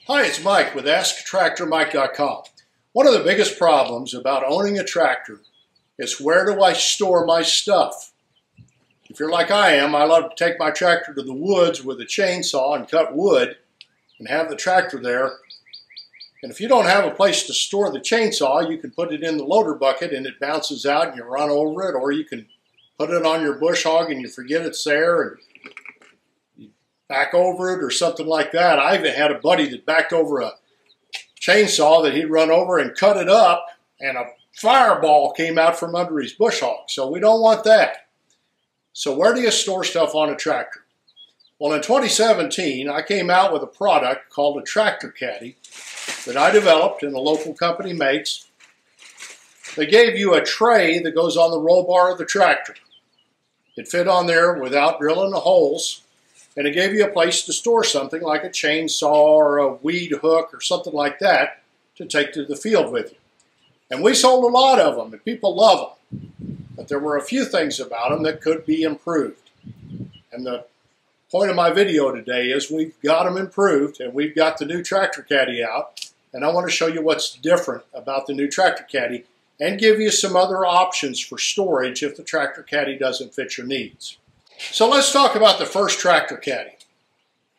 Hi, it's Mike with AskTractorMike.com. One of the biggest problems about owning a tractor is where do I store my stuff? If you're like I am, I love to take my tractor to the woods with a chainsaw and cut wood and have the tractor there. And if you don't have a place to store the chainsaw, you can put it in the loader bucket and it bounces out and you run over it, or you can put it on your bush hog and you forget it's there and you back over it or something like that. I even had a buddy that backed over a chainsaw that he'd run over and cut it up, and a fireball came out from under his bush hog. So we don't want that. So where do you store stuff on a tractor? Well, in 2017, I came out with a product called a Tractor Caddy that I developed and a local company makes. They gave you a tray that goes on the roll bar of the tractor. It fit on there without drilling the holes, and it gave you a place to store something like a chainsaw or a weed hook or something like that to take to the field with you. And we sold a lot of them, and people love them. But there were a few things about them that could be improved. And the point of my video today is we've got them improved, and we've got the new Tractor Caddy out. And I want to show you what's different about the new Tractor Caddy and give you some other options for storage if the Tractor Caddy doesn't fit your needs. So let's talk about the first Tractor Caddy,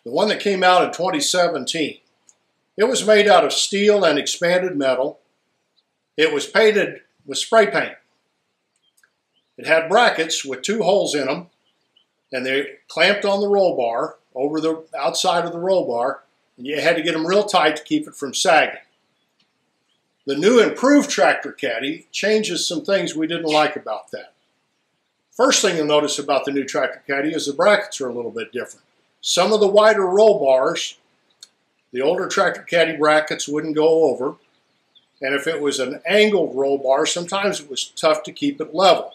the one that came out in 2017. It was made out of steel and expanded metal. It was painted with spray paint. It had brackets with 2 holes in them, and they clamped on the roll bar over the outside of the roll bar, and you had to get them real tight to keep it from sagging. The new improved Tractor Caddy changes some things we didn't like about that. First thing you'll notice about the new Tractor Caddy is the brackets are a little bit different. Some of the wider roll bars, the older Tractor Caddy brackets wouldn't go over, and if it was an angled roll bar, sometimes it was tough to keep it level.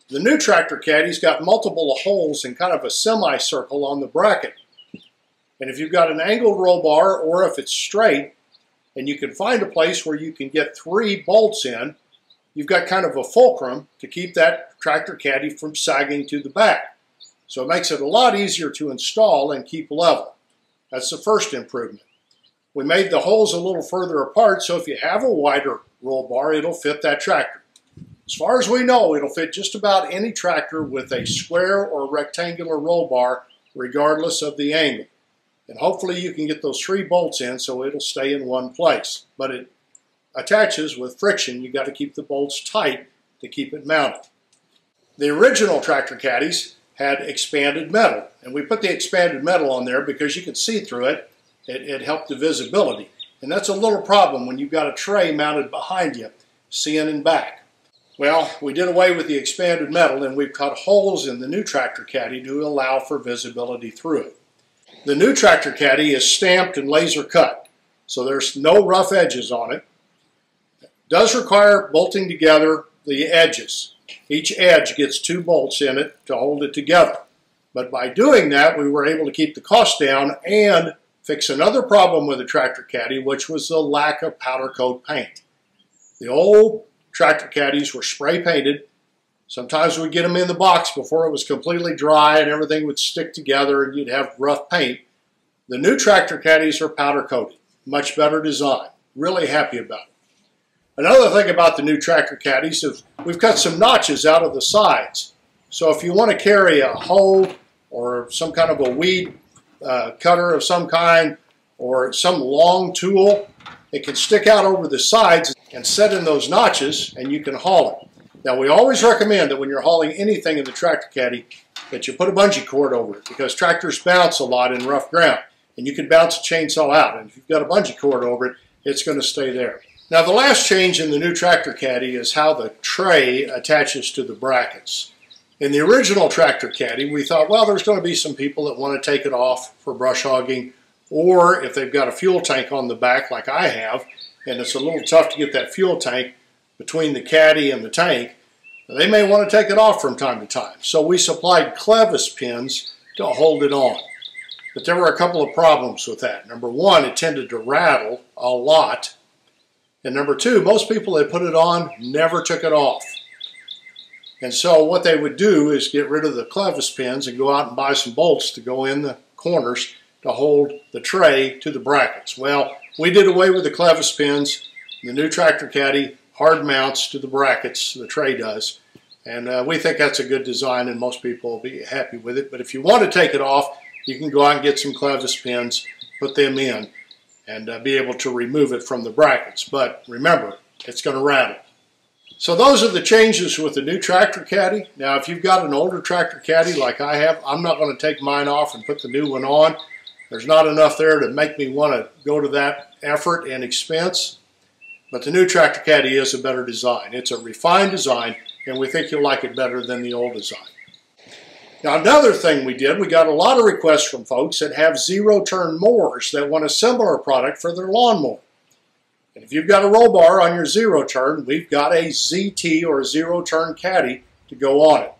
The new Tractor Caddy's got multiple holes in kind of a semicircle on the bracket. And if you've got an angled roll bar, or if it's straight, and you can find a place where you can get 3 bolts in, you've got kind of a fulcrum to keep that Tractor Caddy from sagging to the back. So it makes it a lot easier to install and keep level. That's the first improvement. We made the holes a little further apart, so if you have a wider roll bar, it'll fit that tractor. As far as we know, it'll fit just about any tractor with a square or rectangular roll bar, regardless of the angle. And hopefully you can get those 3 bolts in so it'll stay in one place. But it attaches with friction. You've got to keep the bolts tight to keep it mounted. The original Tractor Caddies had expanded metal, and we put the expanded metal on there because you could see through it. It helped the visibility. And that's a little problem when you've got a tray mounted behind you, seeing in back. Well, we did away with the expanded metal, and we've cut holes in the new Tractor Caddy to allow for visibility through it. The new Tractor Caddy is stamped and laser cut, so there's no rough edges on it. It does require bolting together the edges. Each edge gets 2 bolts in it to hold it together. But by doing that, we were able to keep the cost down and fix another problem with the Tractor Caddy, which was the lack of powder coat paint. The old Tractor Caddies were spray painted. Sometimes we'd get them in the box before it was completely dry and everything would stick together and you'd have rough paint. The new Tractor Caddies are powder coated. Much better design. Really happy about it. Another thing about the new Tractor Caddies is we've cut some notches out of the sides. So if you want to carry a hoe or some kind of a weed cutter of some kind or some long tool, it can stick out over the sides and set in those notches and you can haul it. Now, we always recommend that when you're hauling anything in the Tractor Caddy that you put a bungee cord over it, because tractors bounce a lot in rough ground, and you can bounce a chainsaw out. And if you've got a bungee cord over it, it's going to stay there. Now, the last change in the new Tractor Caddy is how the tray attaches to the brackets. In the original Tractor Caddy, we thought, well, there's going to be some people that want to take it off for brush hogging, or if they've got a fuel tank on the back like I have, and it's a little tough to get that fuel tank between the caddy and the tank, they may want to take it off from time to time. So we supplied clevis pins to hold it on. But there were a couple of problems with that. Number one, it tended to rattle a lot. And number two, most people that put it on never took it off. And so what they would do is get rid of the clevis pins and go out and buy some bolts to go in the corners to hold the tray to the brackets. Well, we did away with the clevis pins. The new Tractor Caddy hard mounts to the brackets, the tray does. And we think that's a good design and most people will be happy with it. But if you want to take it off, you can go out and get some clevis pins, put them in, and be able to remove it from the brackets. But remember, it's going to rattle. So those are the changes with the new Tractor Caddy. Now, if you've got an older Tractor Caddy like I have, I'm not going to take mine off and put the new one on. There's not enough there to make me want to go to that effort and expense. But the new Tractor Caddy is a better design. It's a refined design, and we think you'll like it better than the old design. Now, another thing we did, we got a lot of requests from folks that have zero-turn mowers that want a similar product for their lawnmower. And if you've got a roll bar on your zero-turn, we've got a ZT or a zero-turn caddy to go on it.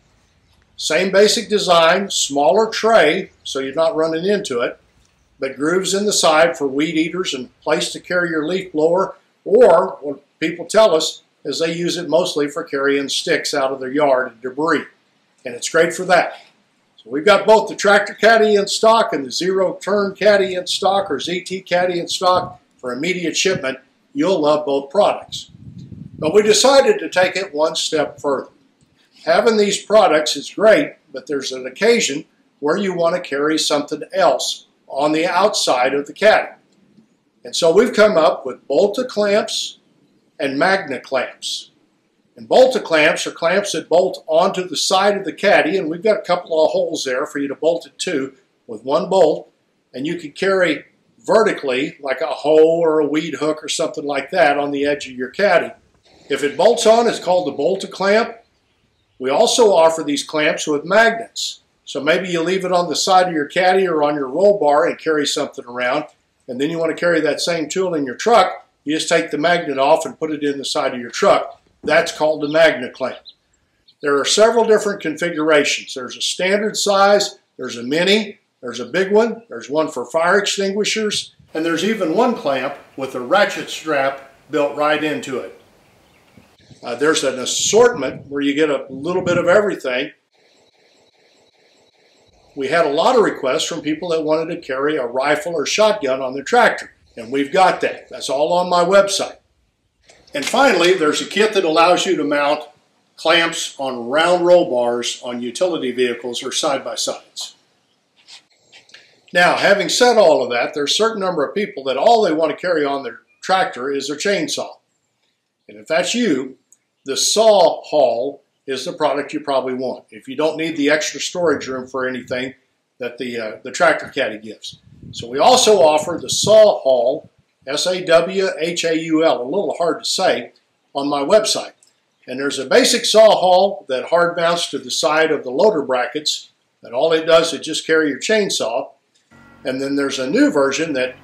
Same basic design, smaller tray, so you're not running into it, but grooves in the side for weed eaters and place to carry your leaf blower, or what people tell us is they use it mostly for carrying sticks out of their yard and debris. And it's great for that. So we've got both the Tractor Caddy in stock and the zero-turn caddy in stock, or ZT Caddy in stock for immediate shipment. You'll love both products. But we decided to take it one step further. Having these products is great, but there's an occasion where you want to carry something else on the outside of the caddy. And so we've come up with BoltaClamps and MagneClamps. And BoltaClamps are clamps that bolt onto the side of the caddy, and we've got a couple of holes there for you to bolt it to with one bolt, and you can carry vertically like a hoe or a weed hook or something like that on the edge of your caddy. If it bolts on, it's called the BoltaClamp. We also offer these clamps with magnets. So maybe you leave it on the side of your caddy or on your roll bar and carry something around, and then you want to carry that same tool in your truck, you just take the magnet off and put it in the side of your truck. That's called the MagneClamp. There are several different configurations. There's a standard size, there's a mini, there's a big one, there's one for fire extinguishers, and there's even one clamp with a ratchet strap built right into it. There's an assortment where you get a little bit of everything. We had a lot of requests from people that wanted to carry a rifle or shotgun on their tractor, and we've got that. That's all on my website. And finally, there's a kit that allows you to mount clamps on round roll bars on utility vehicles or side-by-sides. Now, having said all of that, there's a certain number of people that all they want to carry on their tractor is their chainsaw. And if that's you, the Sawhaul is the product you probably want, if you don't need the extra storage room for anything that the Tractor Caddy gives. So we also offer the Sawhaul, S-A-W-H-A-U-L, a little hard to say, on my website. And there's a basic Sawhaul that hard mounts to the side of the loader brackets, and all it does is just carry your chainsaw. And then there's a new version that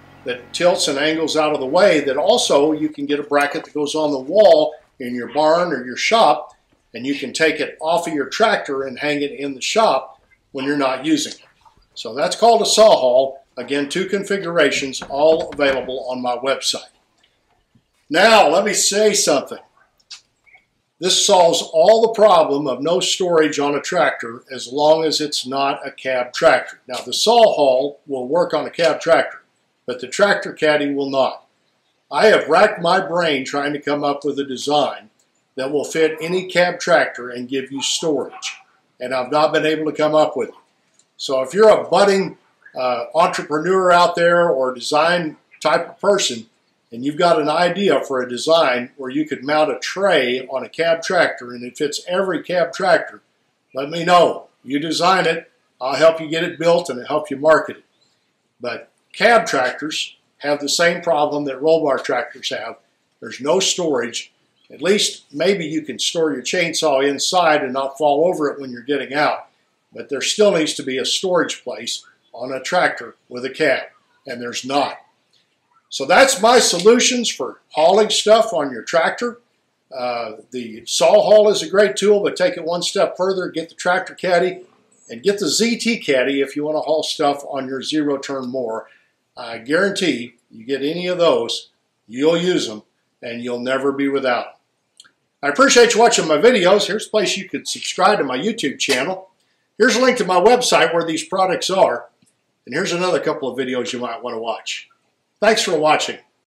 tilts and angles out of the way that also you can get a bracket that goes on the wall in your barn or your shop, and you can take it off of your tractor and hang it in the shop when you're not using it. So that's called a Sawhaul. Again, 2 configurations, all available on my website. Now, let me say something. This solves all the problem of no storage on a tractor as long as it's not a cab tractor. Now, the Sawhaul will work on a cab tractor, but the Tractor Caddy will not. I have racked my brain trying to come up with a design that will fit any cab tractor and give you storage, and I've not been able to come up with it. So if you're a budding entrepreneur out there or design type of person, and you've got an idea for a design where you could mount a tray on a cab tractor and it fits every cab tractor, let me know. You design it, I'll help you get it built and help you market it. But cab tractors have the same problem that roll bar tractors have. There's no storage. At least maybe you can store your chainsaw inside and not fall over it when you're getting out. But there still needs to be a storage place on a tractor with a cab, and there's not. So that's my solutions for hauling stuff on your tractor. The Sawhaul is a great tool, but take it one step further. Get the Tractor Caddy and get the ZT Caddy if you want to haul stuff on your zero-turn mower. I guarantee you get any of those, you'll use them, and you'll never be without them. I appreciate you watching my videos. Here's a place you could subscribe to my YouTube channel. Here's a link to my website where these products are. And here's another couple of videos you might want to watch. Thanks for watching.